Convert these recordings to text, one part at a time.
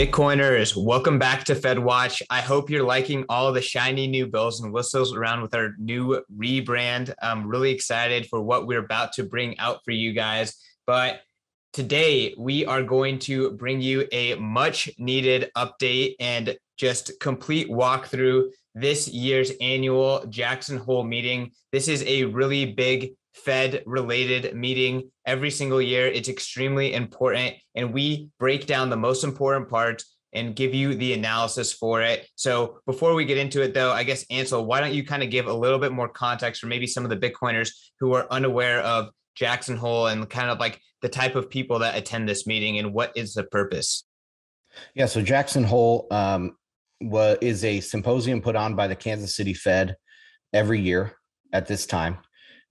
Bitcoiners, welcome back to FedWatch. I hope you're liking all of the shiny new bells and whistles around with our new rebrand. I'm really excited for what we're about to bring out for you guys. But today we are going to bring you a much needed update and just complete walkthrough this year's annual Jacksonhole meeting. This is a really big Fed related meeting every single year. It's extremely important, and we break down the most important parts and give you the analysis for it. So before we get into it though, I guess Ansel, why don't you kind of give a little bit more context for maybe some of the Bitcoiners who are unaware of Jacksonhole and kind of like the type of people that attend this meeting and what is the purpose? Yeah, so Jacksonhole is a symposium put on by the Kansas City Fed every year at this time.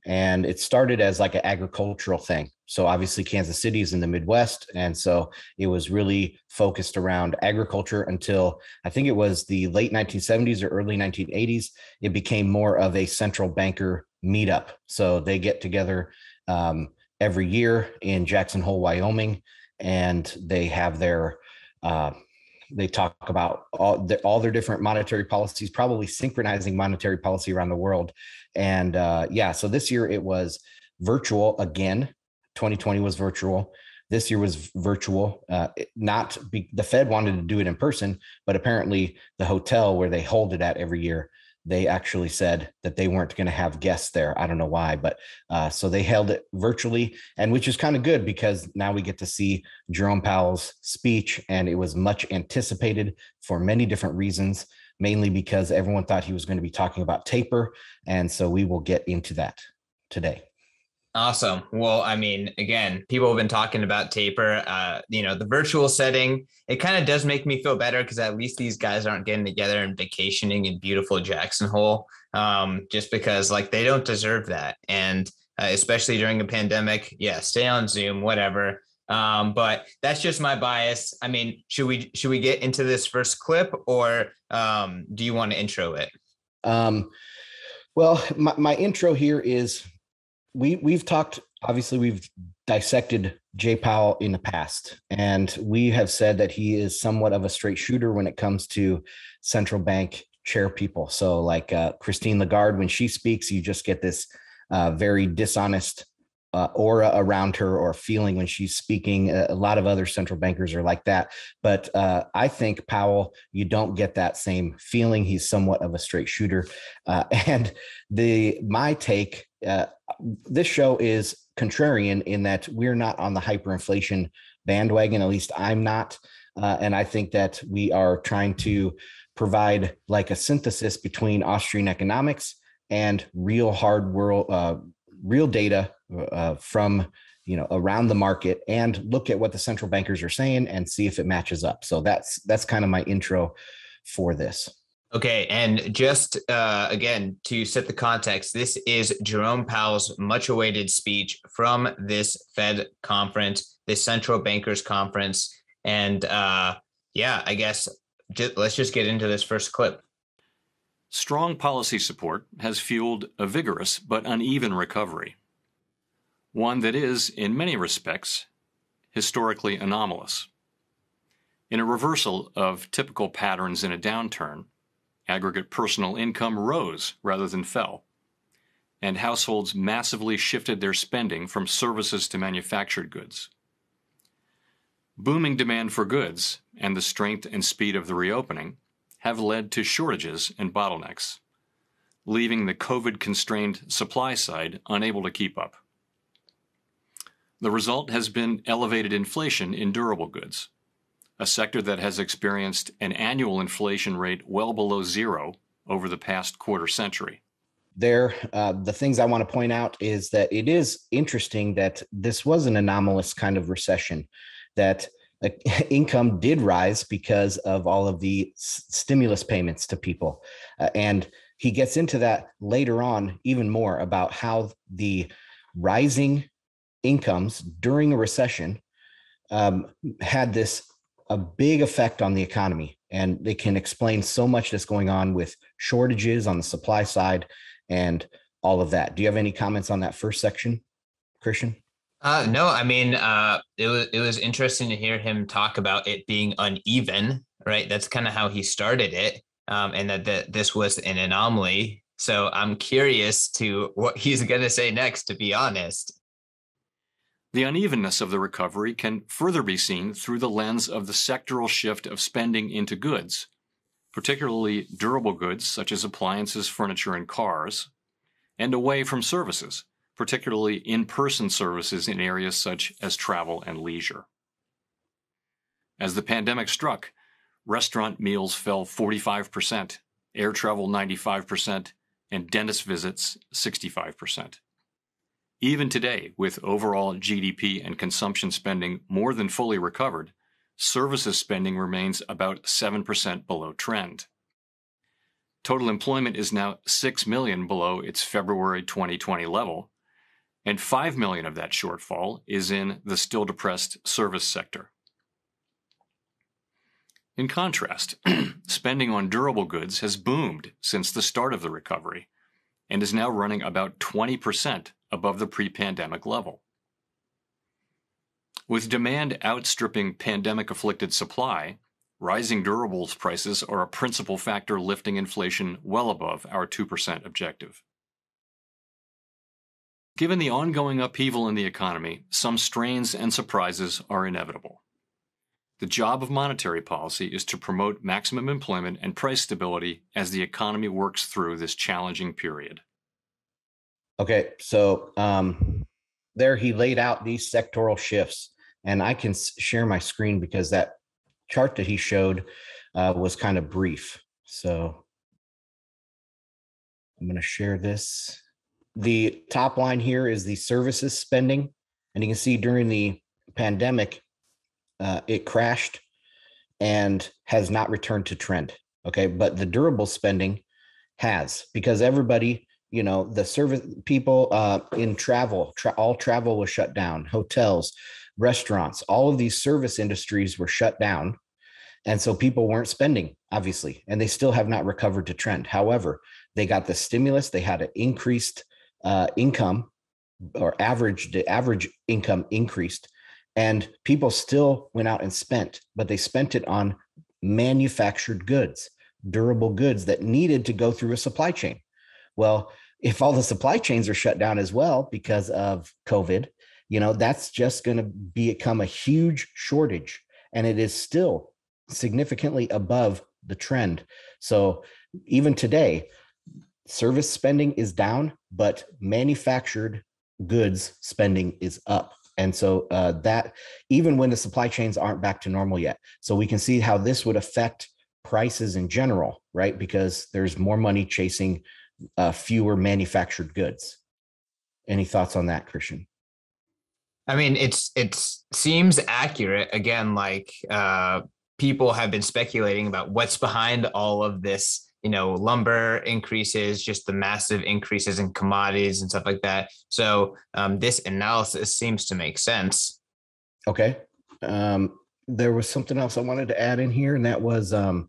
And it started as like an agricultural thing. So obviously Kansas City is in the Midwest. And so it was really focused around agriculture until I think it was the late 1970s or early 1980s. It became more of a central banker meetup. So they get together every year in Jacksonhole, Wyoming, and they have their they talk about all their different monetary policies, probably synchronizing monetary policy around the world. And so this year it was virtual again. 2020 was virtual. This year was virtual. The Fed wanted to do it in person, but apparently the hotel where they hold it at every year, they actually said that they weren't going to have guests there. I don't know why, but so they held it virtually, and which is kind of good because now we get to see Jerome Powell's speech, and it was much anticipated for many different reasons, mainly because everyone thought he was going to be talking about taper. And so we will get into that today. Awesome. Well, I mean, again, people have been talking about taper, the virtual setting. It kind of does make me feel better because at least these guys aren't getting together and vacationing in beautiful Jacksonhole, just because like they don't deserve that. And especially during a pandemic, stay on Zoom, whatever. But that's just my bias. I mean, should we get into this first clip, or do you want to intro it? Well, my intro here is we've talked, obviously we've dissected Jay Powell in the past, and we have said that he is somewhat of a straight shooter when it comes to central bank chair people. So like Christine Lagarde, when she speaks, you just get this very dishonest aura around her or feeling when she's speaking. A lot of other central bankers are like that. But I think Powell, you don't get that same feeling. He's somewhat of a straight shooter. And my take, this show is contrarian in that we're not on the hyperinflation bandwagon. At least I'm not. And I think that we are trying to provide like a synthesis between Austrian economics and real hard world, real data from around the market, and look at what the central bankers are saying and see if it matches up. So that's kind of my intro for this. Okay, and just again, to set the context, this is Jerome Powell's much awaited speech from this Fed conference, this central bankers conference. And I guess let's just get into this first clip. Strong policy support has fueled a vigorous but uneven recovery, one that is, in many respects, historically anomalous. In a reversal of typical patterns in a downturn, aggregate personal income rose rather than fell, and households massively shifted their spending from services to manufactured goods. Booming demand for goods and the strength and speed of the reopening have led to shortages and bottlenecks, leaving the COVID-constrained supply side unable to keep up. The result has been elevated inflation in durable goods, a sector that has experienced an annual inflation rate well below zero over the past quarter century. The things I want to point out is that it is interesting that this was an anomalous kind of recession, that income did rise because of all of the stimulus payments to people. And he gets into that later on even more about how the rising incomes during a recession had a big effect on the economy. And they can explain so much that's going on with shortages on the supply side and all of that. Do you have any comments on that first section, Christian? No, I mean, it was interesting to hear him talk about it being uneven, right? That's kind of how he started it, and that this was an anomaly. So I'm curious to what he's going to say next, to be honest. The unevenness of the recovery can further be seen through the lens of the sectoral shift of spending into goods, particularly durable goods such as appliances, furniture, and cars, and away from services, particularly in-person services in areas such as travel and leisure. As the pandemic struck, restaurant meals fell 45%, air travel 95%, and dentist visits 65%. Even today, with overall GDP and consumption spending more than fully recovered, services spending remains about 7% below trend. Total employment is now 6 million below its February 2020 level, and 5 million of that shortfall is in the still depressed service sector. In contrast, spending on durable goods has boomed since the start of the recovery and is now running about 20% above the pre-pandemic level. With demand outstripping pandemic-afflicted supply, rising durables prices are a principal factor lifting inflation well above our 2% objective. Given the ongoing upheaval in the economy, some strains and surprises are inevitable. The job of monetary policy is to promote maximum employment and price stability as the economy works through this challenging period. Okay, so there he laid out these sectoral shifts, and I can share my screen because that chart that he showed was kind of brief. So I'm going to share this. The top line here is the services spending, and you can see during the pandemic, it crashed and has not returned to trend. Okay, but the durable spending has, because everybody, the service people in travel, all travel was shut down, hotels, restaurants, all of these service industries were shut down. And so people weren't spending, obviously, and they still have not recovered to trend. However, they got the stimulus, they had an increased income, or the average income increased, and people still went out and spent, but they spent it on manufactured goods, durable goods that needed to go through a supply chain. Well, if all the supply chains are shut down as well because of COVID, that's just going to become a huge shortage, and it is still significantly above the trend. So even today, service spending is down, but manufactured goods spending is up. And so that even when the supply chains aren't back to normal yet. So we can see how this would affect prices in general, right? Because there's more money chasing fewer manufactured goods. Any thoughts on that, Christian? I mean, it seems accurate. Again, like people have been speculating about what's behind all of this, lumber increases, just the massive increases in commodities and stuff like that. So this analysis seems to make sense. Okay. There was something else I wanted to add in here, and that was so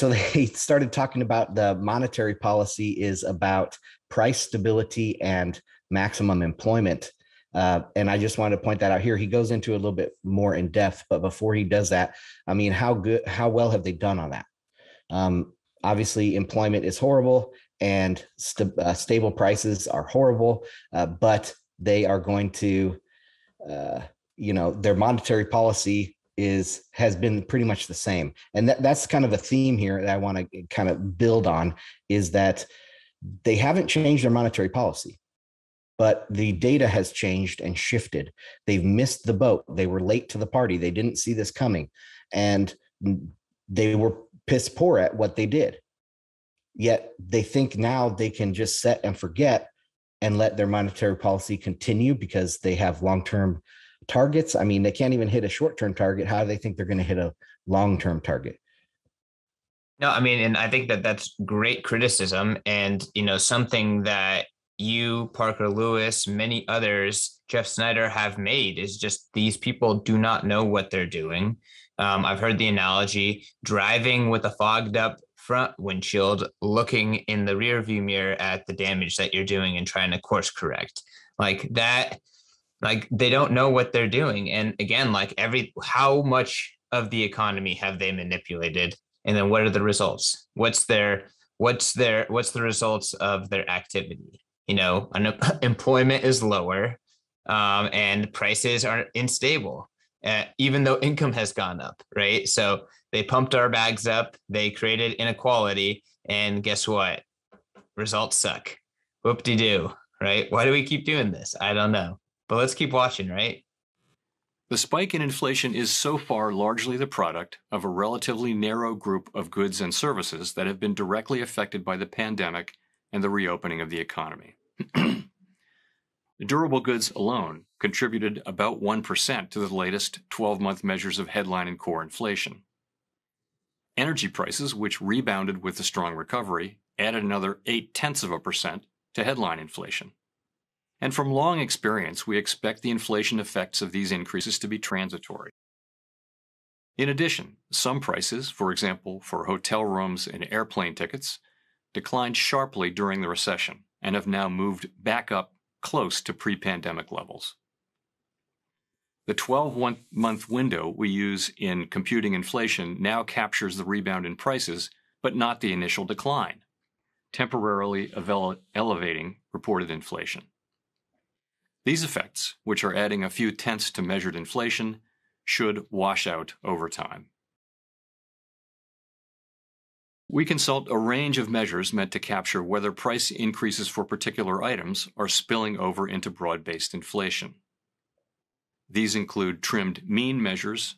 they started talking about the monetary policy is about price stability and maximum employment. And I just wanted to point that out here. He goes into a little bit more in depth, but before he does that, I mean, how well have they done on that? Obviously, employment is horrible, and stable prices are horrible, but they are going to, their monetary policy has been pretty much the same. And that's kind of a theme here that I want to kind of build on, is that they haven't changed their monetary policy, but the data has changed and shifted. They've missed the boat. They were late to the party. They didn't see this coming, and they were piss poor at what they did. Yet they think now they can just set and forget and let their monetary policy continue because they have long-term targets. I mean, they can't even hit a short-term target. How do they think they're going to hit a long-term target? No, I mean, and I think that that's great criticism, and something that you, Parker Lewis, many others, Jeff Snyder, have made is just these people do not know what they're doing. I've heard the analogy driving with a fogged up front windshield, looking in the rear view mirror at the damage that you're doing and trying to course correct. like that. Like they don't know what they're doing. And again, like how much of the economy have they manipulated? And then what are the results? What's the results of their activity? Employment is lower, and prices are unstable, even though income has gone up, right? So they pumped our bags up, they created inequality, and guess what? Results suck. Whoop-de-doo, right? Why do we keep doing this? I don't know. But let's keep watching, right? The spike in inflation is so far largely the product of a relatively narrow group of goods and services that have been directly affected by the pandemic and the reopening of the economy. Durable goods alone contributed about 1% to the latest 12-month measures of headline and core inflation. Energy prices, which rebounded with the strong recovery, added another 0.8% to headline inflation. And from long experience, we expect the inflation effects of these increases to be transitory. In addition, some prices, for example, for hotel rooms and airplane tickets, declined sharply during the recession and have now moved back up close to pre-pandemic levels. The 12-month window we use in computing inflation now captures the rebound in prices, but not the initial decline, temporarily elevating reported inflation. These effects, which are adding a few tenths to measured inflation, should wash out over time. We consult a range of measures meant to capture whether price increases for particular items are spilling over into broad-based inflation. These include trimmed mean measures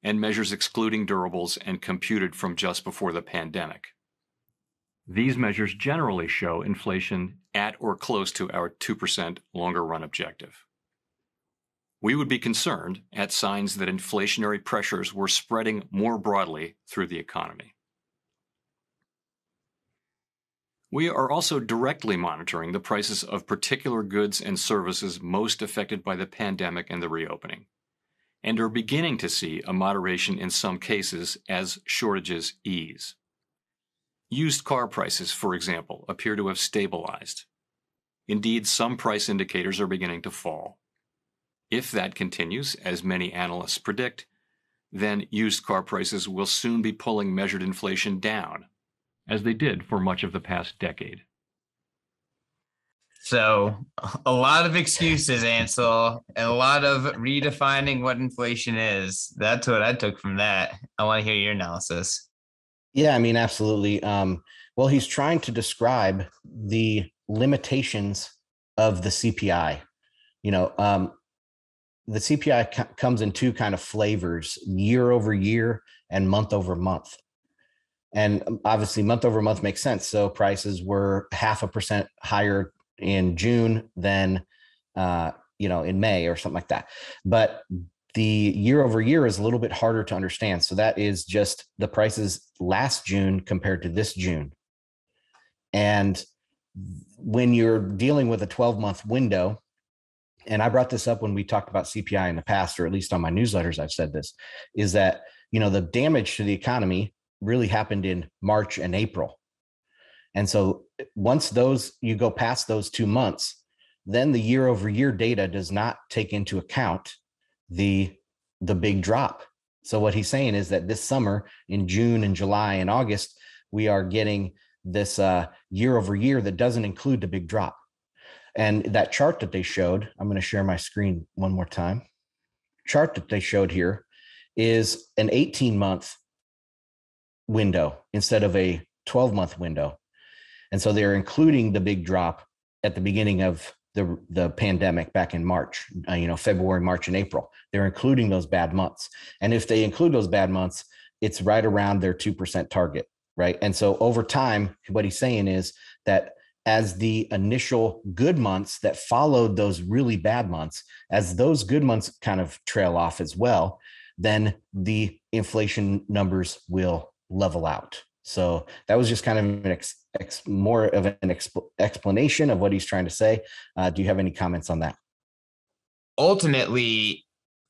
and measures excluding durables and computed from just before the pandemic. These measures generally show inflation at or close to our 2% longer-run objective. We would be concerned at signs that inflationary pressures were spreading more broadly through the economy. We are also directly monitoring the prices of particular goods and services most affected by the pandemic and the reopening, and are beginning to see a moderation in some cases as shortages ease. Used car prices, for example, appear to have stabilized. Indeed, some price indicators are beginning to fall. If that continues, as many analysts predict, then used car prices will soon be pulling measured inflation down, as they did for much of the past decade. So a lot of excuses, Ansel, and a lot of redefining what inflation is. That's what I took from that. I want to hear your analysis. Yeah, I mean, absolutely. Well, he's trying to describe the limitations of the CPI. The CPI comes in two kind of flavors: year over year and month over month. And obviously month over month makes sense. So prices were 0.5% higher in June than, in May or something like that. But the year over year is a little bit harder to understand. So that is just the prices last June compared to this June. And when you're dealing with a 12-month window, and I brought this up when we talked about CPI in the past, or at least on my newsletters, I've said this, is that, the damage to the economy really happened in March and April. And so once you go past those 2 months, then the year over year data does not take into account the big drop. So what he's saying is that this summer in June and July and August, we are getting this year over year that doesn't include the big drop. And that chart that they showed, I'm going to share my screen one more time. Chart that they showed here is an 18-month window instead of a 12-month window. And so they're including the big drop at the beginning of the pandemic back in March, February, March, and April. They're including those bad months. And if they include those bad months, it's right around their 2% target, right? And so over time, what he's saying is that as the initial good months that followed those really bad months, as those good months kind of trail off as well, then the inflation numbers will level out. So that was just kind of an more of an explanation of what he's trying to say. Do you have any comments on that? Ultimately,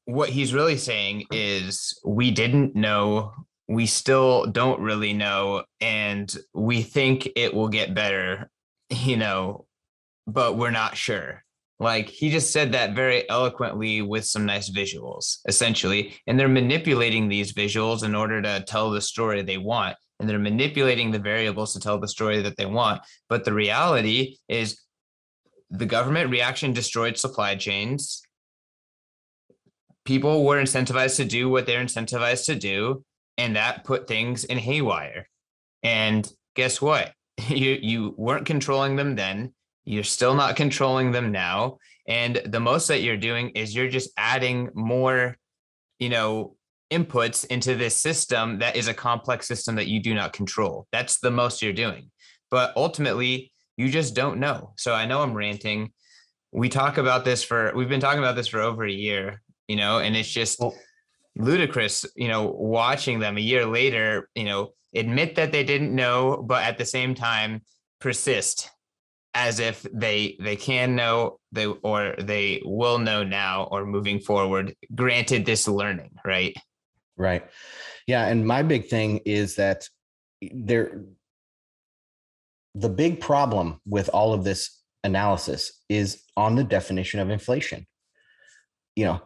what he's really saying is we didn't know, we still don't really know, and we think it will get better, but we're not sure. Like he just said that very eloquently with some nice visuals, essentially. And they're manipulating these visuals in order to tell the story they want. And they're manipulating the variables to tell the story that they want. But the reality is the government reaction destroyed supply chains. People were incentivized to do what they're incentivized to do, and that put things in haywire. And guess what? You weren't controlling them then. You're still not controlling them now. And the most that you're doing is you're just adding more, inputs into this system that is a complex system that you do not control. That's the most you're doing. But ultimately, you just don't know. So I know I'm ranting. We've been talking about this for over a year, and it's just ludicrous, watching them a year later, admit that they didn't know, but at the same time persist as if they can know, they will know now or moving forward, granted this learning, right? Right. Yeah. And my big thing is that the big problem with all of this analysis is on the definition of inflation.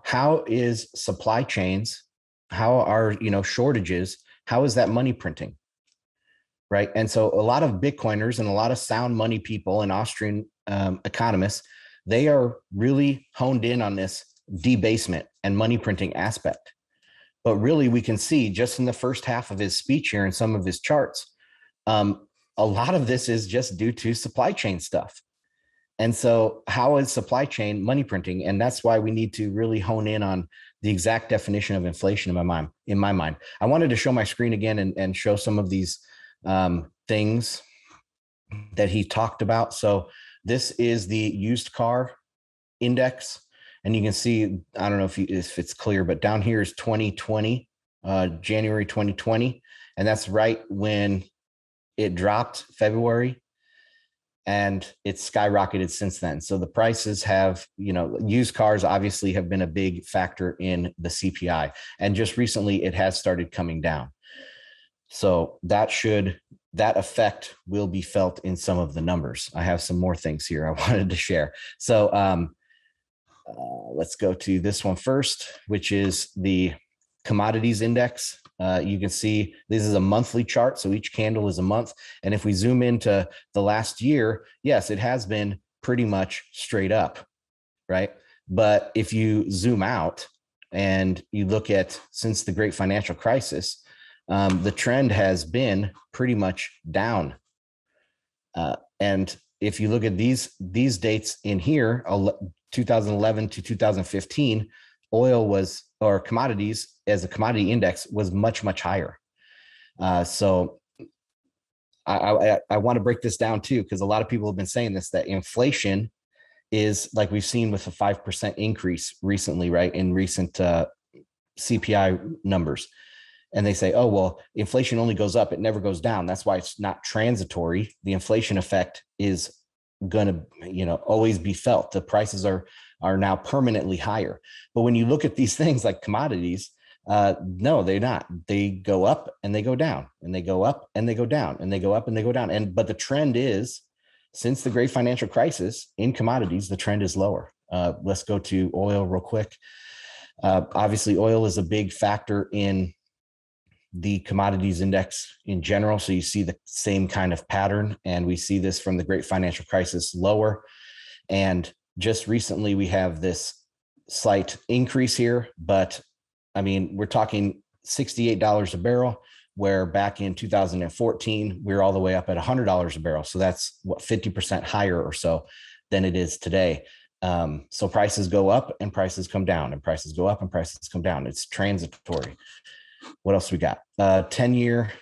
How is supply chains, how are, shortages, how is that money printing? Right. And so a lot of Bitcoiners and a lot of sound money people and Austrian economists, they are really honed in on this debasement and money printing aspect. But really, we can see just in the first half of his speech here and some of his charts, a lot of this is just due to supply chain stuff. And so how is supply chain money printing? And that's why we need to really hone in on the exact definition of inflation in my mind. I wanted to show my screen again and show some of these things that he talked about. So this is the used car index. And you can see, I don't know if it's clear, but down here is 2020, January 2020. And that's right when it dropped, February. And it's skyrocketed since then. So the prices have, used cars obviously have been a big factor in the CPI. And just recently it has started coming down. So that effect will be felt in some of the numbers. I have some more things here I wanted to share. So let's go to this one first, which is the Commodities Index. You can see this is a monthly chart. So each candle is a month. And if we zoom into the last year, yes, it has been pretty much straight up, right? But if you zoom out and you look at since the great financial crisis, the trend has been pretty much down. And if you look at these dates in here, 2011 to 2015, commodities as a commodity index was much, much higher. So I want to break this down too, because a lot of people have been saying this, that inflation is like we've seen with a 5% increase recently, right? In recent CPI numbers. And they say, oh, well, inflation only goes up. It never goes down. That's why it's not transitory. The inflation effect is going to, always be felt. The prices are now permanently higher. But when you look at these things like commodities, no, they're not. They go up and they go down, and they go up and they go down, and they go up and they go down. But the trend is, since the great financial crisis in commodities, the trend is lower. Let's go to oil real quick. Obviously, oil is a big factor in the commodities index in general. So you see the same kind of pattern, and we see this from the great financial crisis lower. And just recently we have this slight increase here, but I mean, we're talking $68 a barrel, where back in 2014, we were all the way up at $100 a barrel. So that's 50% higher or so than it is today. So prices go up and prices come down, and prices go up and prices come down. It's transitory. What else we got? 10-year.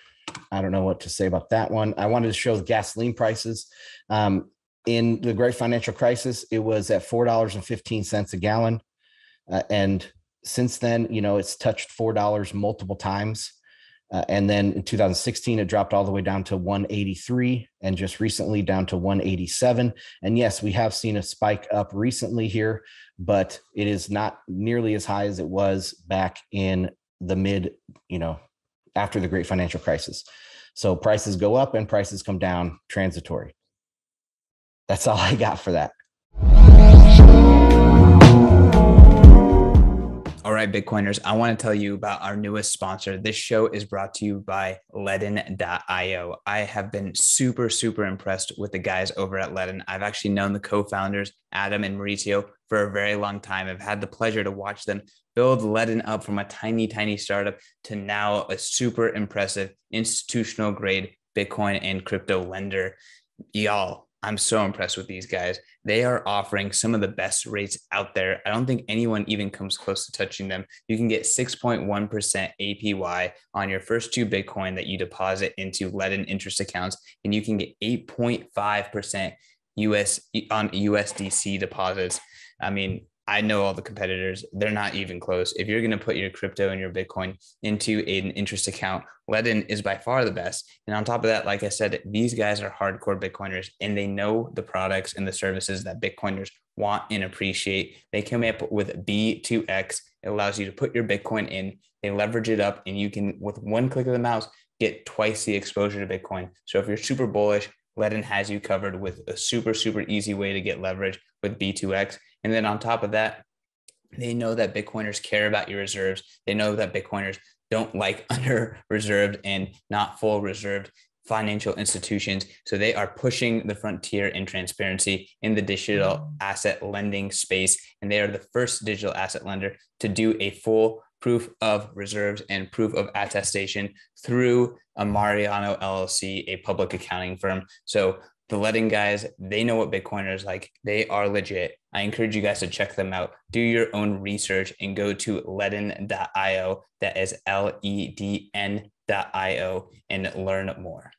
I don't know what to say about that one. I wanted to show the gasoline prices. In the great financial crisis, it was at $4.15 a gallon. And since then, it's touched $4 multiple times. And then in 2016, it dropped all the way down to 183, and just recently down to 187. And yes, we have seen a spike up recently here, but it is not nearly as high as it was back in the mid, after the great financial crisis. So prices go up and prices come down, transitory. That's all I got for that. right, Bitcoiners, I want to tell you about our newest sponsor. This show is brought to you by Ledn.io. I have been super, super impressed with the guys over at Ledn. I've actually known the co-founders, Adam and Mauricio, for a very long time. I've had the pleasure to watch them build Ledn up from a tiny, tiny startup to now a super impressive institutional grade Bitcoin and crypto lender. Y'all, I'm so impressed with these guys. They are offering some of the best rates out there. I don't think anyone even comes close to touching them. You can get 6.1% APY on your first 2 Bitcoin that you deposit into Ledn interest accounts, and you can get 8.5% US on USDC deposits. I mean, I know all the competitors. They're not even close. If you're going to put your crypto and your Bitcoin into an interest account, Ledn is by far the best. And on top of that, like I said, these guys are hardcore Bitcoiners, and they know the products and the services that Bitcoiners want and appreciate. They come up with B2X. It allows you to put your Bitcoin in, they leverage it up, and you can, with one click of the mouse, get twice the exposure to Bitcoin. So if you're super bullish, Ledn has you covered with a super, super easy way to get leverage with B2X. And then on top of that, they know that Bitcoiners care about your reserves. They know that Bitcoiners don't like under reserved and not full reserved financial institutions. So they are pushing the frontier in transparency in the digital asset lending space. And they are the first digital asset lender to do a full proof of reserves and proof of attestation through a Mariano LLC, a public accounting firm. So the Ledn guys, they know what Bitcoiners like. They are legit. I encourage you guys to check them out. Do your own research and go to Ledn.io. That is LEDN.io and learn more.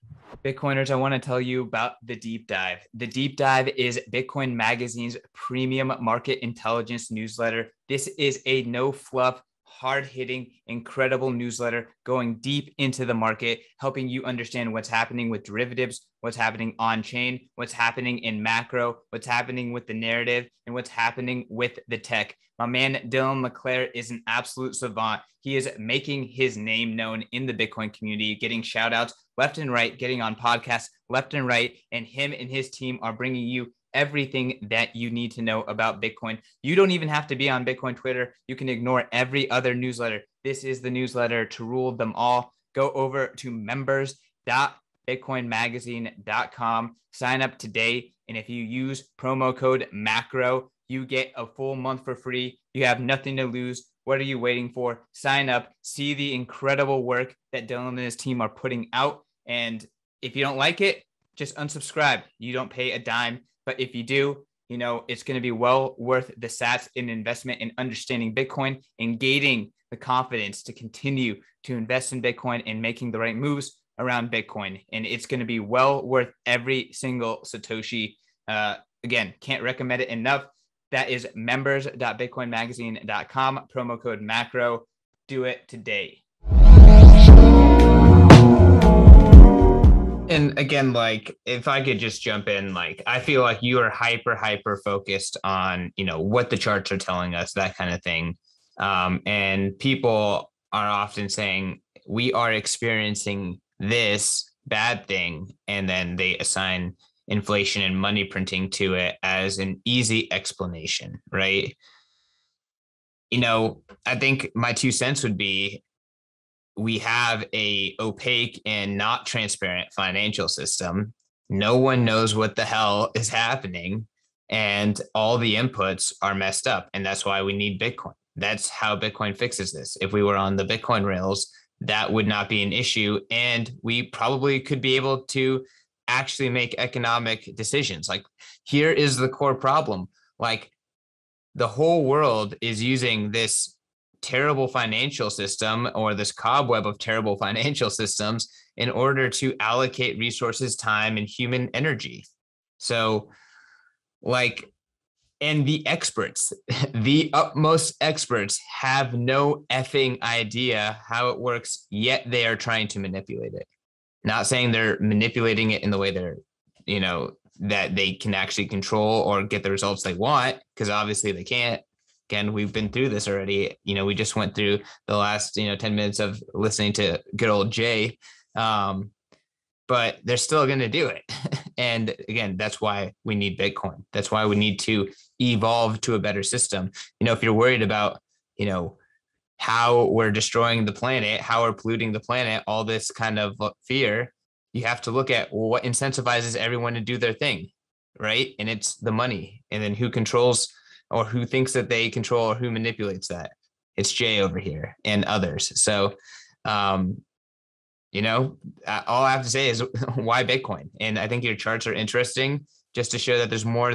Bitcoiners, I want to tell you about the Deep Dive. The Deep Dive is Bitcoin Magazine's premium market intelligence newsletter. This is a no fluff, hard-hitting, incredible newsletter going deep into the market, helping you understand what's happening with derivatives, what's happening on-chain, what's happening in macro, what's happening with the narrative, and what's happening with the tech. My man, Dylan LeClaire, is an absolute savant. He is making his name known in the Bitcoin community, getting shout-outs left and right, getting on podcasts left and right, and him and his team are bringing you everything that you need to know about Bitcoin. You don't even have to be on Bitcoin Twitter. You can ignore every other newsletter. This is the newsletter to rule them all. Go over to members.bitcoinmagazine.com. Sign up today. And if you use promo code MACRO, you get a full month for free. You have nothing to lose. What are you waiting for? Sign up. See the incredible work that Dylan and his team are putting out. And if you don't like it, just unsubscribe. You don't pay a dime. But if you do, you know, it's going to be well worth the sats in investment in understanding Bitcoin and gaining the confidence to continue to invest in Bitcoin and making the right moves around Bitcoin. And it's going to be well worth every single Satoshi. Again, can't recommend it enough. That is members.bitcoinmagazine.com, promo code MACRO. Do it today. And again, like, if I could just jump in, like, I feel like you are hyper focused on, you know, what the charts are telling us, that kind of thing. And people are often saying we are experiencing this bad thing, and then they assign inflation and money printing to it as an easy explanation, right? You know, I think my 2 cents would be, we have a opaque and not transparent financial system. No one knows what the hell is happening, and all the inputs are messed up. And that's why we need Bitcoin. That's how Bitcoin fixes this. If we were on the Bitcoin rails, that would not be an issue. And we probably could be able to actually make economic decisions. Like, here is the core problem. Like, the whole world is using this terrible financial system, or this cobweb of terrible financial systems, in order to allocate resources, time, and human energy. So, like, and the experts, the utmost experts, have no effing idea how it works, yet they are trying to manipulate it. Not saying they're manipulating it in the way they're, you know, that they can actually control or get the results they want, because obviously they can't. Again, we've been through this already. You know, we just went through the last, 10 minutes of listening to good old Jay. But they're still going to do it. And again, that's why we need Bitcoin. That's why we need to evolve to a better system. You know, if you're worried about, how we're destroying the planet, how we're polluting the planet, all this kind of fear, you have to look at what incentivizes everyone to do their thing, right? And it's the money. And then who controls or who thinks that they control or who manipulates that? It's Jay over here and others. So, you know, all I have to say is why Bitcoin? And I think your charts are interesting just to show that there's more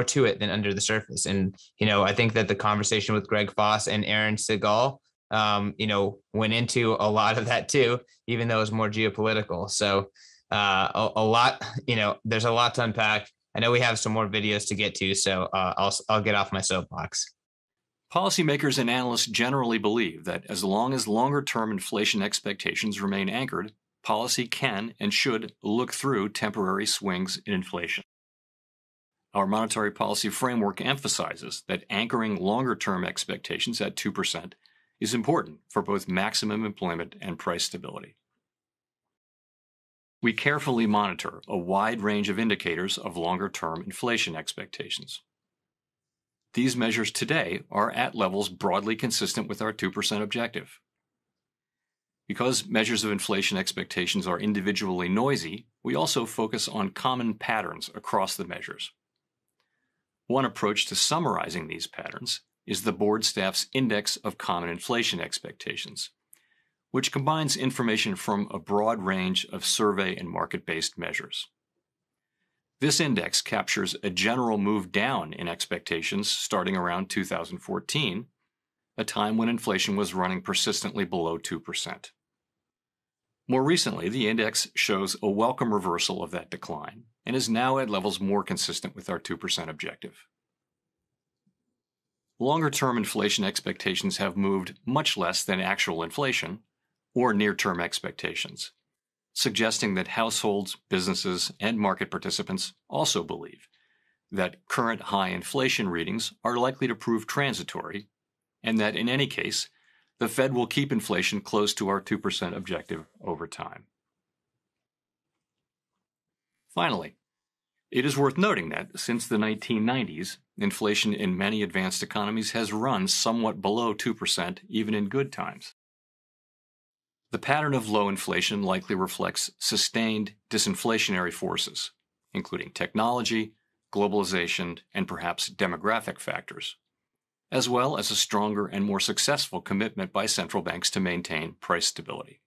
to it than under the surface. And, you know, I think that the conversation with Greg Foss and Aaron Segal, you know, went into a lot of that too, even though it was more geopolitical. So a lot, you know, there's a lot to unpack. I know we have some more videos to get to, so I'll get off my soapbox. Policymakers and analysts generally believe that as long as longer-term inflation expectations remain anchored, policy can and should look through temporary swings in inflation. Our monetary policy framework emphasizes that anchoring longer-term expectations at 2% is important for both maximum employment and price stability. We carefully monitor a wide range of indicators of longer-term inflation expectations. These measures today are at levels broadly consistent with our 2% objective. Because measures of inflation expectations are individually noisy, we also focus on common patterns across the measures. One approach to summarizing these patterns is the board staff's Index of Common Inflation Expectations, which combines information from a broad range of survey and market-based measures. This index captures a general move down in expectations starting around 2014, a time when inflation was running persistently below 2%. More recently, the index shows a welcome reversal of that decline and is now at levels more consistent with our 2% objective. Longer-term inflation expectations have moved much less than actual inflation or near-term expectations, suggesting that households, businesses, and market participants also believe that current high inflation readings are likely to prove transitory and that in any case, the Fed will keep inflation close to our 2% objective over time. Finally, it is worth noting that since the 1990s, inflation in many advanced economies has run somewhat below 2% even in good times. The pattern of low inflation likely reflects sustained disinflationary forces, including technology, globalization, and perhaps demographic factors, as well as a stronger and more successful commitment by central banks to maintain price stability.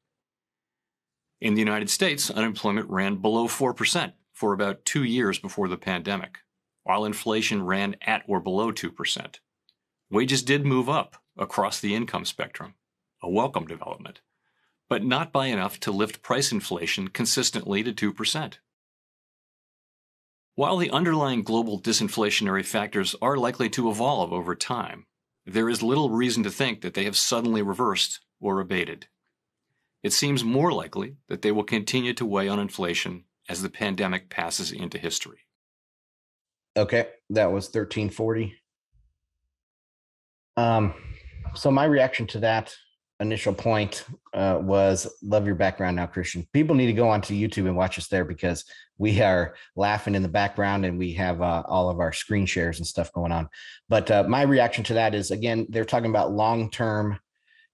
In the United States, unemployment ran below 4% for about 2 years before the pandemic, while inflation ran at or below 2%. Wages did move up across the income spectrum, a welcome development, but not by enough to lift price inflation consistently to 2%. While the underlying global disinflationary factors are likely to evolve over time, there is little reason to think that they have suddenly reversed or abated. It seems more likely that they will continue to weigh on inflation as the pandemic passes into history. Okay, that was 1340. So my reaction to that initial point was, love your background now, Christian. People need to go onto YouTube and watch us there because we are laughing in the background and we have all of our screen shares and stuff going on. But my reaction to that is, again, they're talking about long-term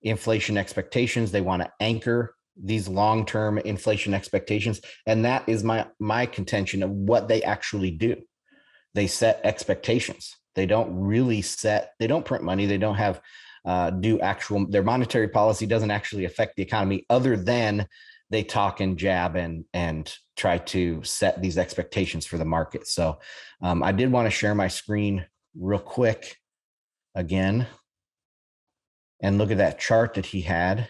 inflation expectations. They want to anchor these long-term inflation expectations. And that is my contention of what they actually do. They set expectations. They don't print money. They don't have their monetary policy doesn't actually affect the economy other than they talk and jab and try to set these expectations for the market. So I did want to share my screen real quick again and look at that chart that he had.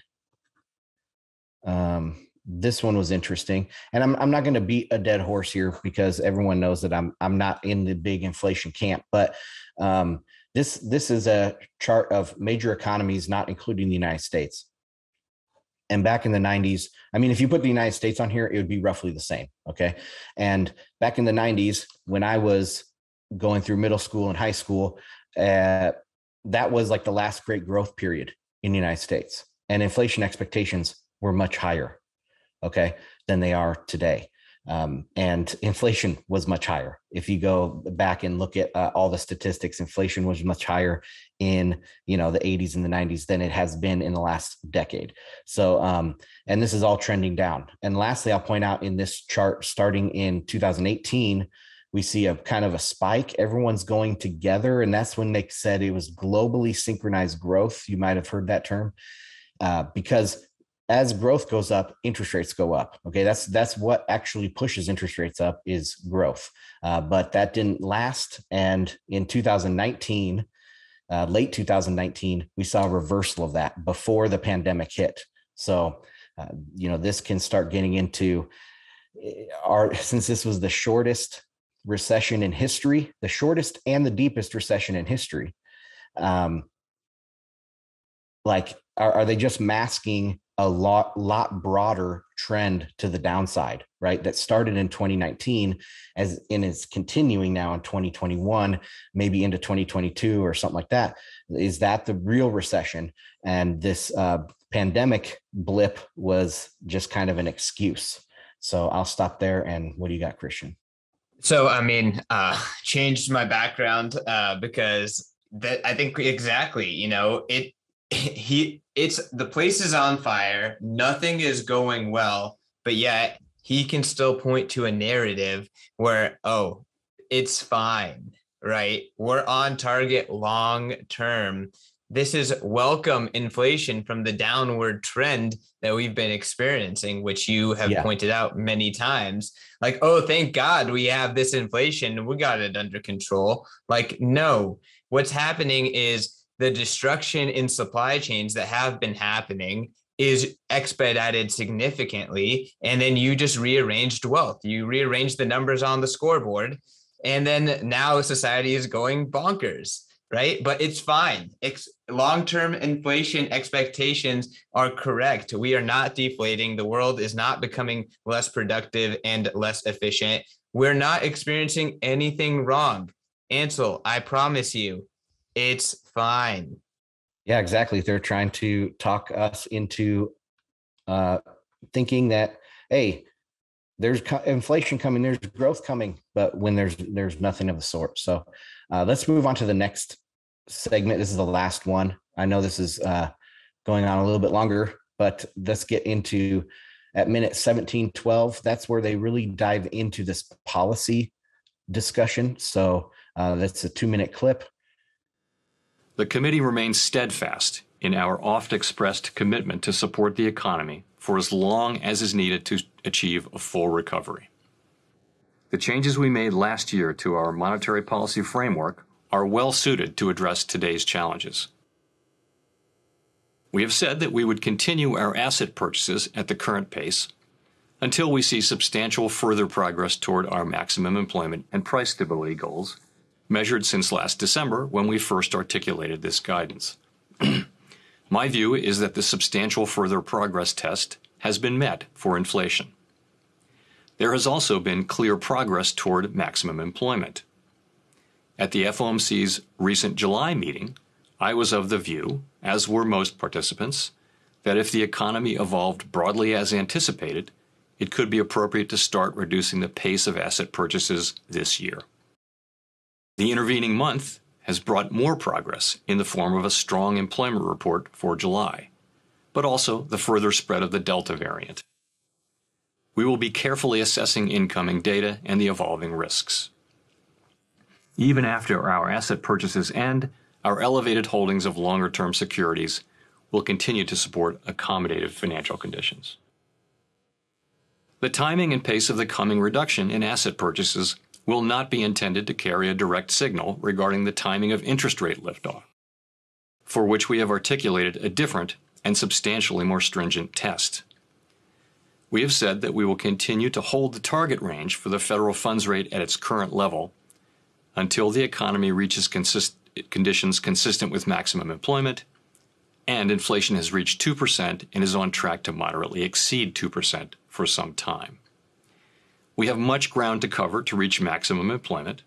This one was interesting, and I'm not going to beat a dead horse here because everyone knows that I'm not in the big inflation camp, but this is a chart of major economies, not including the United States. And back in the 90s, I mean, if you put the United States on here, it would be roughly the same. Okay. And back in the 90s, when I was going through middle school and high school, that was like the last great growth period in the United States. And inflation expectations were much higher, okay, than they are today. And inflation was much higher. If you go back and look at all the statistics, inflation was much higher in the 80s and the 90s than it has been in the last decade. So, and this is all trending down. And lastly, I'll point out in this chart, starting in 2018, we see a kind of a spike. Everyone's going together, and that's when they said it was globally synchronized growth. You might have heard that term, because as growth goes up, interest rates go up. Okay, that's what actually pushes interest rates up, is growth. But that didn't last. And in 2019, late 2019, we saw a reversal of that before the pandemic hit. So, this can start getting into since this was the shortest recession in history, the shortest and the deepest recession in history. Are they just masking a lot broader trend to the downside, right? That started in 2019 and is continuing now in 2021, maybe into 2022 or something like that. Is that the real recession? And this pandemic blip was just kind of an excuse. So I'll stop there. And what do you got, Christian? So, changed my background because I think exactly, it's the place is on fire. Nothing is going well, but yet he can still point to a narrative where, oh, it's fine, right? We're on target long term. This is welcome inflation from the downward trend that we've been experiencing, which you have pointed out many times. Like, oh, thank God we have this inflation. We got it under control. Like, no, what's happening is the destruction in supply chains that have been happening is expedited significantly. And then you just rearranged wealth. You rearranged the numbers on the scoreboard. And then now society is going bonkers, right? But it's fine. Long-term inflation expectations are correct. We are not deflating. The world is not becoming less productive and less efficient. We're not experiencing anything wrong. Ansel, I promise you, it's fine. Yeah, exactly. They're trying to talk us into thinking that, hey, there's inflation coming, there's growth coming, but when there's nothing of the sort. So let's move on to the next segment. This is the last one. I know this is going on a little bit longer, but let's get into at minute 17:12. That's where they really dive into this policy discussion. So that's a 2-minute clip. The committee remains steadfast in our oft-expressed commitment to support the economy for as long as is needed to achieve a full recovery. The changes we made last year to our monetary policy framework are well suited to address today's challenges. We have said that we would continue our asset purchases at the current pace until we see substantial further progress toward our maximum employment and price stability goals, measured since last December when we first articulated this guidance. My view is that the substantial further progress test has been met for inflation. There has also been clear progress toward maximum employment. At the FOMC's recent July meeting, I was of the view, as were most participants, that if the economy evolved broadly as anticipated, it could be appropriate to start reducing the pace of asset purchases this year. The intervening month has brought more progress in the form of a strong employment report for July, but also the further spread of the Delta variant. We will be carefully assessing incoming data and the evolving risks. Even after our asset purchases end, our elevated holdings of longer-term securities will continue to support accommodative financial conditions. The timing and pace of the coming reduction in asset purchases will not be intended to carry a direct signal regarding the timing of interest rate liftoff, for which we have articulated a different and substantially more stringent test. We have said that we will continue to hold the target range for the federal funds rate at its current level until the economy reaches conditions consistent with maximum employment and inflation has reached 2% and is on track to moderately exceed 2% for some time. We have much ground to cover to reach maximum employment,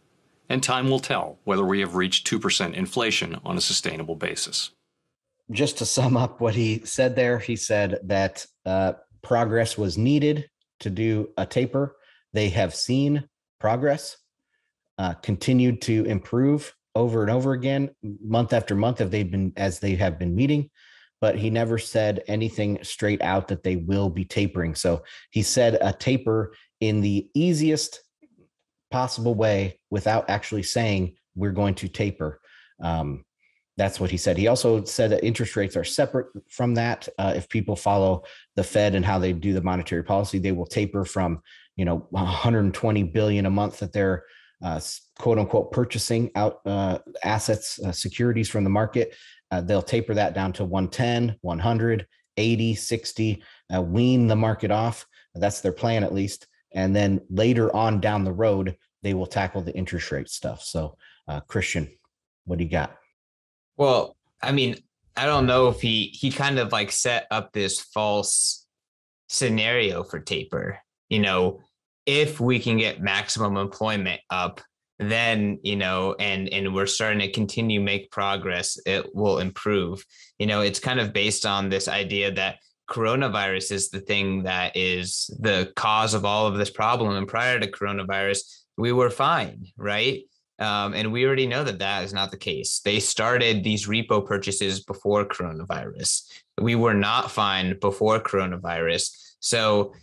and time will tell whether we have reached 2% inflation on a sustainable basis. Just to sum up what he said there, he said that progress was needed to do a taper, They have seen progress, continued to improve over and over again, month after month, as they have been meeting. But he never said anything straight out that they will be tapering. So he said a taper in the easiest possible way without actually saying we're going to taper. That's what he said. He also said that interest rates are separate from that. If people follow the Fed and how they do the monetary policy, they will taper from 120 billion a month that they're quote unquote purchasing out assets, securities from the market. They'll taper that down to 110, 100, 80, 60, wean the market off. That's their plan, at least. And then later on down the road, they will tackle the interest rate stuff. So, Christian, what do you got? Well, I mean, I don't know if he kind of like set up this false scenario for taper. If we can get maximum employment up, then, and we're starting to continue make progress, it will improve. It's kind of based on this idea that coronavirus is the thing that is the cause of all of this problem. And prior to coronavirus, we were fine, right? And we already know that that is not the case. They started these repo purchases before coronavirus. We were not fine before coronavirus. So,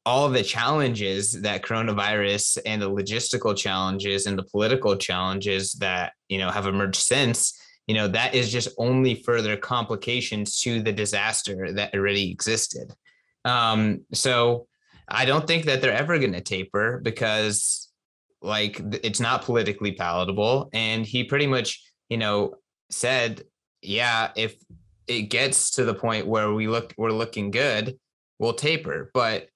all of the challenges that coronavirus and the logistical challenges and the political challenges that, have emerged since, that is just only further complications to the disaster that already existed. So I don't think that they're ever going to taper because it's not politically palatable. And he pretty much, said, yeah, if it gets to the point where we're looking good, we'll taper. But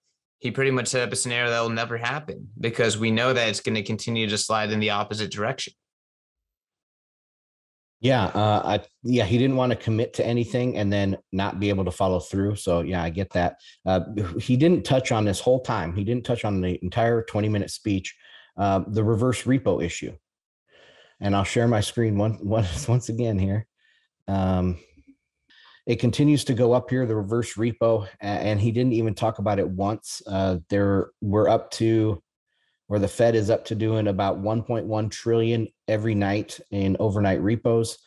he pretty much set up a scenario that will never happen because we know that it's going to continue to slide in the opposite direction. Yeah, he didn't want to commit to anything and then not be able to follow through. So yeah, I get that. He didn't touch on this whole time. He didn't touch on the entire 20-minute speech, the reverse repo issue. And I'll share my screen once again here. It continues to go up here, the reverse repo, and he didn't even talk about it once. We're up to, or the Fed is up to doing about 1.1 trillion every night in overnight repos,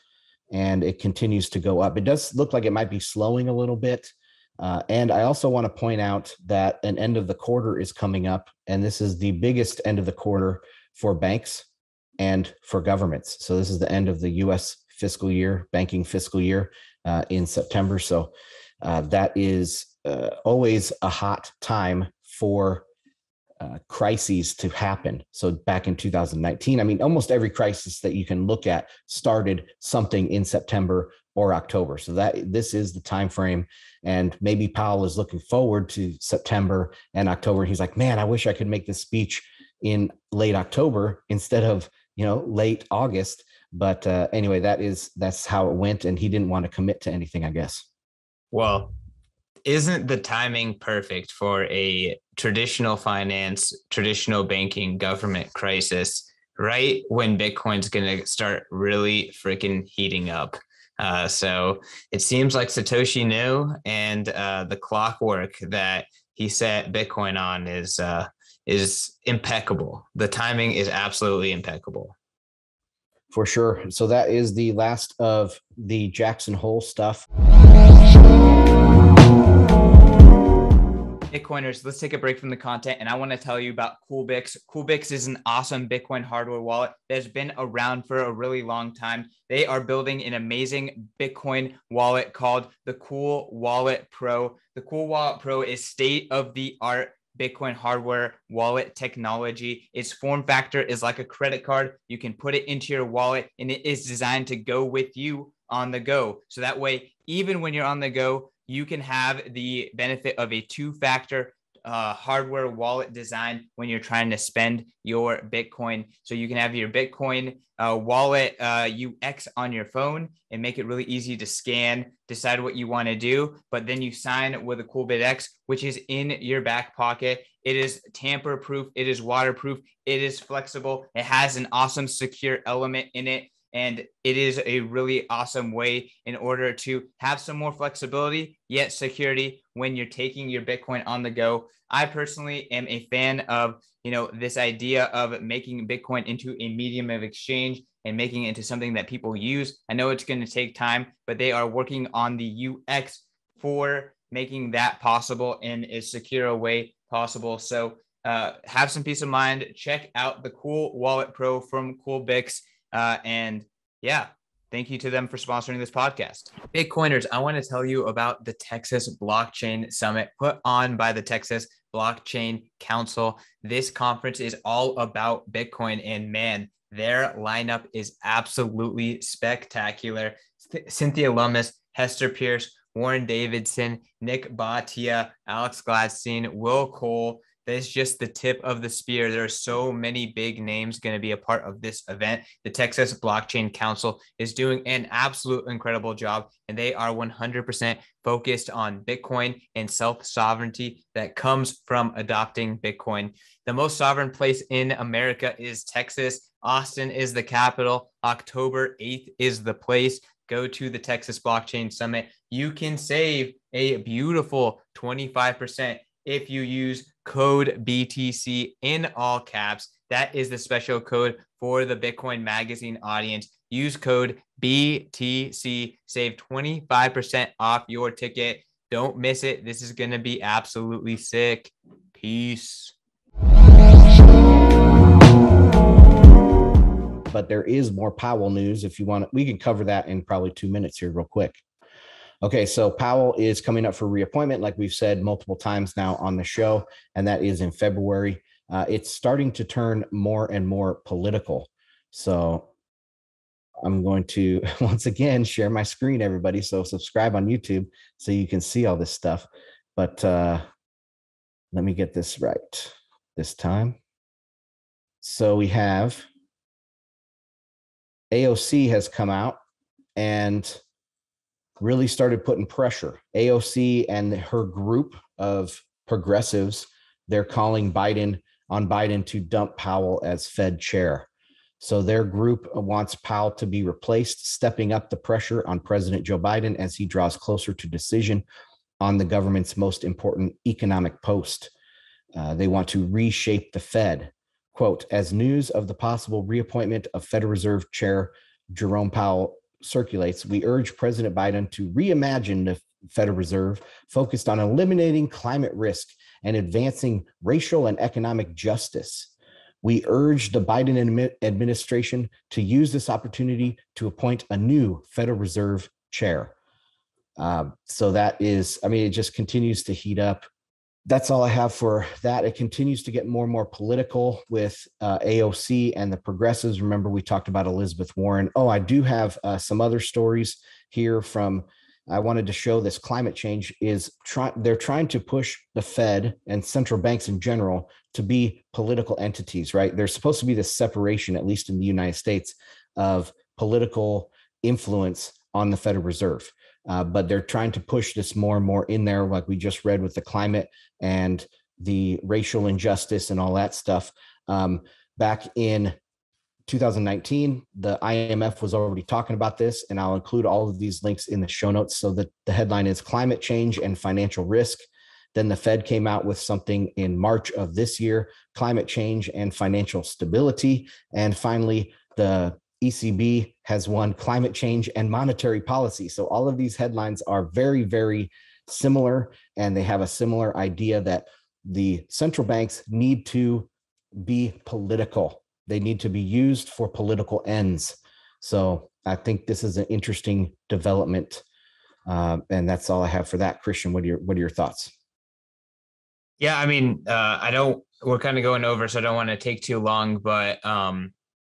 and it continues to go up. It does look like it might be slowing a little bit. And I also want to point out that an end of the quarter is coming up, and this is the biggest end of the quarter for banks and for governments. So this is the end of the U.S. fiscal year, banking fiscal year in September. So that is always a hot time for crises to happen. So back in 2019, I mean, almost every crisis that you can look at started something in September or October. So this is the time frame. And maybe Powell is looking forward to September and October. He's like, man, I wish I could make this speech in late October instead of, late August. But anyway, that's how it went. And he didn't want to commit to anything, I guess. Well, isn't the timing perfect for a traditional finance, traditional banking government crisis, right when Bitcoin's going to start really freaking heating up? So it seems like Satoshi knew, and the clockwork that he set Bitcoin on is impeccable. The timing is absolutely impeccable. For sure. So that is the last of the Jacksonhole stuff. Bitcoiners, let's take a break from the content, and I want to tell you about Coolbix. Coolbix is an awesome Bitcoin hardware wallet that's been around for a really long time. They are building an amazing Bitcoin wallet called the Cool Wallet Pro. The Cool Wallet Pro is state-of-the-art Bitcoin hardware wallet technology. Its form factor is like a credit card. You can put it into your wallet, and it is designed to go with you on the go. So that way, even when you're on the go, you can have the benefit of a two-factor hardware wallet design when you're trying to spend your Bitcoin. So you can have your Bitcoin wallet UX on your phone and make it really easy to scan, decide what you want to do, but then you sign with a CoolBitX, which is in your back pocket. It is tamper-proof. It is waterproof. It is flexible. It has an awesome secure element in it. And it is a really awesome way in order to have some more flexibility, yet security when you're taking your Bitcoin on the go. I personally am a fan of, this idea of making Bitcoin into a medium of exchange and making it into something that people use. I know it's going to take time, but they are working on the UX for making that possible in as secure a way possible. So have some peace of mind. Check out the Cool Wallet Pro from CoolBix. And yeah, thank you to them for sponsoring this podcast. Bitcoiners, I want to tell you about the Texas Blockchain Summit put on by the Texas Blockchain Council. This conference is all about Bitcoin, and man, their lineup is absolutely spectacular. Cynthia Lummis, Hester Pierce, Warren Davidson, Nick Bhatia, Alex Gladstein, Will Cole. That's just the tip of the spear. There are so many big names going to be a part of this event. The Texas Blockchain Council is doing an absolute incredible job, and they are 100% focused on Bitcoin and self-sovereignty that comes from adopting Bitcoin. The most sovereign place in America is Texas. Austin is the capital. October 8th is the place. Go to the Texas Blockchain Summit. You can save a beautiful 25% if you use code BTC in all caps. That is the special code for the Bitcoin Magazine audience. Use code BTC, save 25% off your ticket. Don't miss it. This is going to be absolutely sick. Peace. But there is more Powell news. If you want, we can cover that in probably 2 minutes here real quick. Okay, so Powell is coming up for reappointment, like we've said multiple times now on the show, and that is in February. It's starting to turn more and more political. So I'm going to, once again, share my screen, everybody. So subscribe on YouTube so you can see all this stuff. But let me get this right this time. So we have AOC has come out and really started putting pressure. AOC and her group of progressives, they're calling Biden to dump Powell as Fed chair. So their group wants Powell to be replaced, stepping up the pressure on President Joe Biden as he draws closer to decision on the government's most important economic post. They want to reshape the Fed. Quote, as news of the possible reappointment of Federal Reserve Chair Jerome Powell circulates, we urge President Biden to reimagine the Federal Reserve focused on eliminating climate risk and advancing racial and economic justice. We urge the Biden administration to use this opportunity to appoint a new Federal Reserve chair. So that is, it just continues to heat up. That's all I have for that. It continues to get more and more political with AOC and the progressives. Remember, we talked about Elizabeth Warren. Oh, I do have some other stories here from, I wanted to show this climate change is they're trying to push the Fed and central banks in general to be political entities, right? There's supposed to be this separation, at least in the United States, of political influence on the Federal Reserve. But they're trying to push this more and more in there, like we just read with the climate and the racial injustice and all that stuff. Back in 2019, the IMF was already talking about this, and I'll include all of these links in the show notes. So that the headline is Climate Change and Financial Risk. Then the Fed came out with something in March of this year, Climate Change and Financial Stability. And finally, the ECB has one, Climate Change and Monetary Policy. So all of these headlines are very, very similar, and they have a similar idea that the central banks need to be political. They need to be used for political ends. So I think this is an interesting development. And that's all I have for that. Christian, what are your thoughts? Yeah, we're kind of going over, so I don't want to take too long, but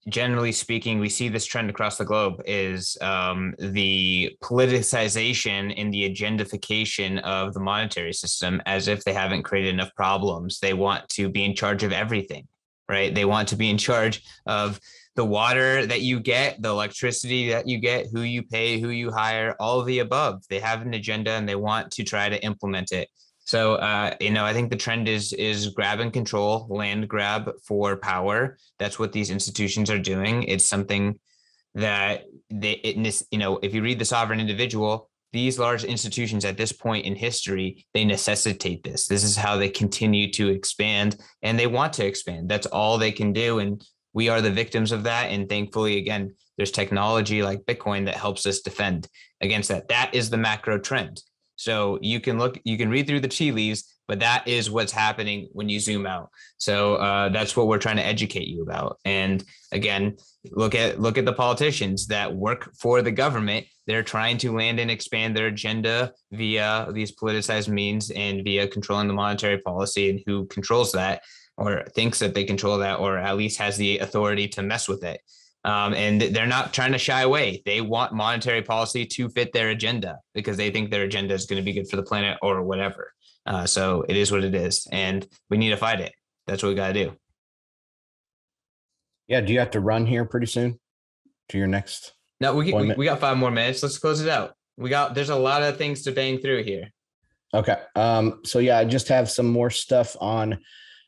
generally speaking, we see this trend across the globe is the politicization and the agendification of the monetary system, as if they haven't created enough problems. They want to be in charge of everything, right? They want to be in charge of the water that you get, the electricity that you get, who you pay, who you hire, all of the above. They have an agenda and they want to try to implement it. So, I think the trend is grab and control, land grab for power. That's what these institutions are doing. It's something that if you read The Sovereign Individual, these large institutions at this point in history, they necessitate this. This is how they continue to expand, and they want to expand. That's all they can do. And we are the victims of that. And thankfully, again, there's technology like Bitcoin that helps us defend against that. That is the macro trend. So you can read through the tea leaves, but that is what's happening when you zoom out. So that's what we're trying to educate you about. And again, look at the politicians that work for the government. They're trying to land and expand their agenda via these politicized means and via controlling the monetary policy, and who controls that or thinks that they control that, or at least has the authority to mess with it. And they're not trying to shy away. They want monetary policy to fit their agenda because they think their agenda is going to be good for the planet or whatever. So it is what it is, and we need to fight it. That's what we got to do. Yeah. Do you have to run here pretty soon to your next? No, we got 5 more minutes. Let's close it out. There's a lot of things to bang through here. Okay. So yeah, I just have some more stuff on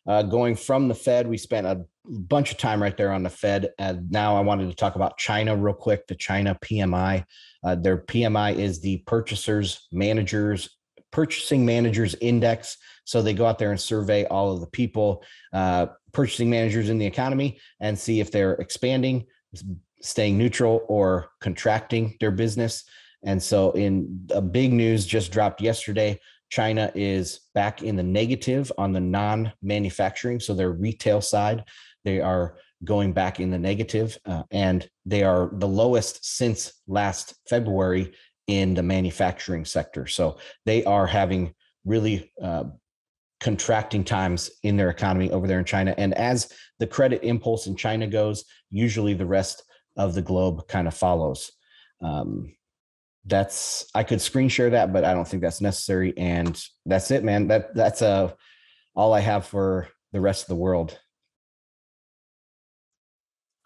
going from the Fed. We spent a bunch of time right there on the Fed. And now I wanted to talk about China real quick, the China PMI. Their PMI is the Purchasing Managers Index. So they go out there and survey all of the people, purchasing managers in the economy, and see if they're expanding, staying neutral, or contracting their business. And so in a big news just dropped yesterday, China is back in the negative on the non-manufacturing. So their retail side, they are going back in the negative, and they are the lowest since last February in the manufacturing sector. So they are having really contracting times in their economy over there in China. And as the credit impulse in China goes, usually the rest of the globe kind of follows. I could screen share that, but I don't think that's necessary. And that's it, man. That's all I have for the rest of the world.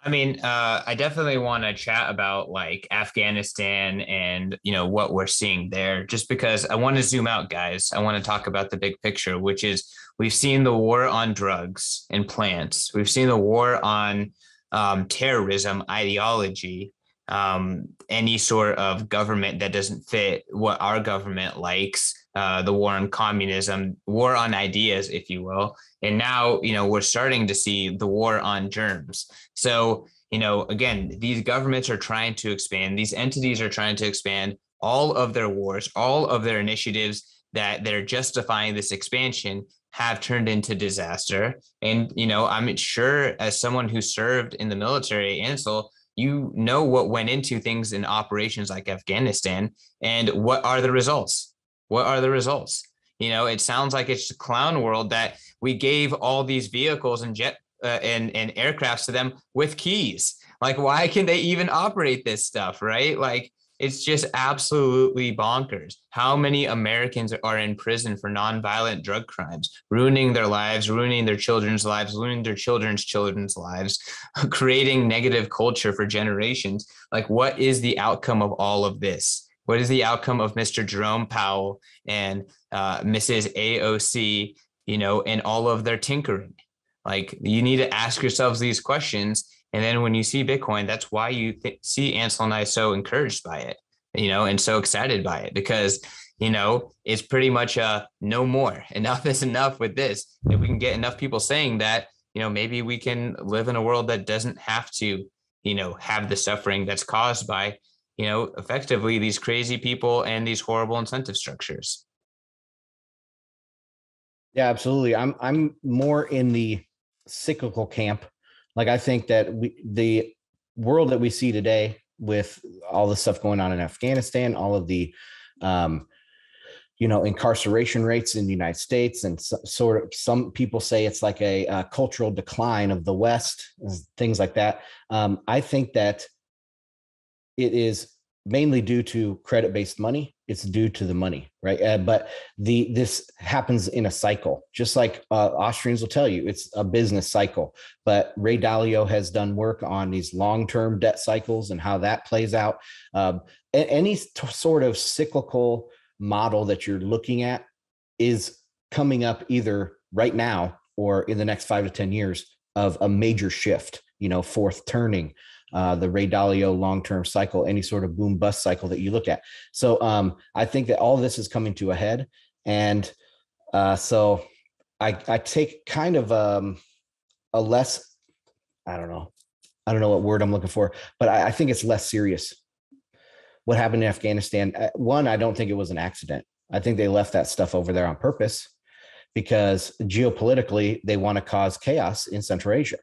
I mean, I definitely want to chat about like Afghanistan and, what we're seeing there, just because I want to zoom out, guys. I want to talk about the big picture, which is we've seen the war on drugs and plants. We've seen the war on terrorism ideology, any sort of government that doesn't fit what our government likes, the war on communism, war on ideas, if you will. And now, we're starting to see the war on germs. So, again, these governments are trying to expand. These entities are trying to expand all of their wars, all of their initiatives that they're justifying this expansion have turned into disaster. And, I'm sure as someone who served in the military, Ansel, what went into things in operations like Afghanistan, and what are the results? What are the results? It sounds like it's a clown world that we gave all these vehicles and jet and aircrafts to them with keys. Like, why can they even operate this stuff, right? Like, it's just absolutely bonkers. How many Americans are in prison for nonviolent drug crimes, ruining their lives, ruining their children's lives, ruining their children's lives, creating negative culture for generations? Like, what is the outcome of all of this? What is the outcome of Mr. Jerome Powell and Mrs. AOC, and all of their tinkering? Like, you need to ask yourselves these questions. And then when you see Bitcoin, that's why you see Ansel and I so encouraged by it, and so excited by it, because, it's pretty much no more. Enough is enough with this. If we can get enough people saying that, maybe we can live in a world that doesn't have to, have the suffering that's caused by, effectively these crazy people and these horrible incentive structures. Yeah, absolutely. I'm more in the cyclical camp. Like, I think that the world that we see today, with all the stuff going on in Afghanistan, all of the, incarceration rates in the United States, and some people say it's like a cultural decline of the West, things like that. I think that it is mainly due to credit-based money. It's due to the money, right? But this happens in a cycle, just like Austrians will tell you, it's a business cycle. But Ray Dalio has done work on these long-term debt cycles and how that plays out. Any sort of cyclical model that you're looking at is coming up either right now or in the next 5 to 10 years of a major shift, fourth turning, the Ray Dalio long-term cycle, any sort of boom bust cycle that you look at. So I think that all this is coming to a head. And so I take kind of a less, I don't know what word I'm looking for, but I think it's less serious. What happened in Afghanistan, one, I don't think it was an accident. I think they left that stuff over there on purpose because geopolitically they want to cause chaos in Central Asia.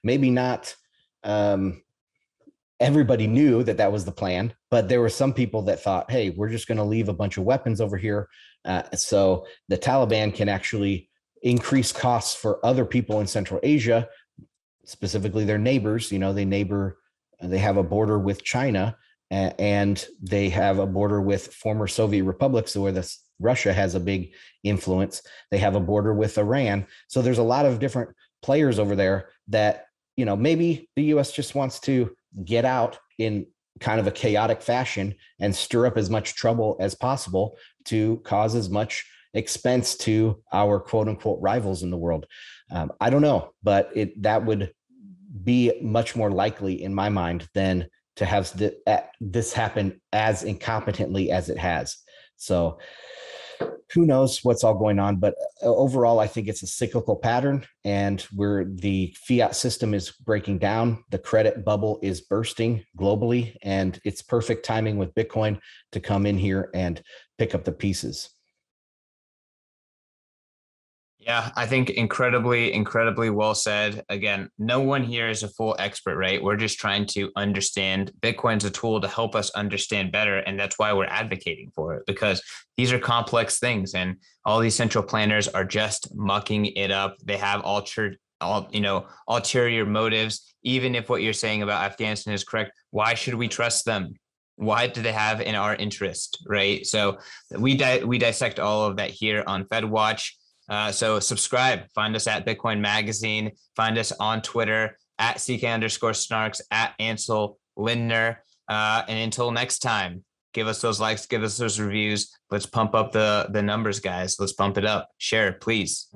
Maybe not everybody knew that was the plan, but there were some people that thought, hey, we're just going to leave a bunch of weapons over here so the Taliban can actually increase costs for other people in Central Asia, specifically their neighbors. They have a border with China, and they have a border with former Soviet republics where Russia has a big influence. They have a border with Iran. So there's a lot of different players over there that, maybe the US just wants to get out in kind of a chaotic fashion and stir up as much trouble as possible to cause as much expense to our quote unquote rivals in the world. I don't know, but that would be much more likely in my mind than to have this happen as incompetently as it has. So who knows what's all going on, but overall, I think it's a cyclical pattern, and where the fiat system is breaking down, the credit bubble is bursting globally, and it's perfect timing with Bitcoin to come in here and pick up the pieces. Yeah, I think incredibly, incredibly well said. Again, no one here is a full expert, right? We're just trying to understand. Bitcoin's a tool to help us understand better. And that's why we're advocating for it, because these are complex things and all these central planners are just mucking it up. They have ulterior motives. Even if what you're saying about Afghanistan is correct, why should we trust them? Why do they have in our interest, right? So we dissect all of that here on FedWatch. So subscribe, find us at Bitcoin Magazine, find us on Twitter at CK_snarks, at Ansel Lindner. And until next time, give us those likes, give us those reviews. Let's pump up the numbers, guys. Let's pump it up. Share, please.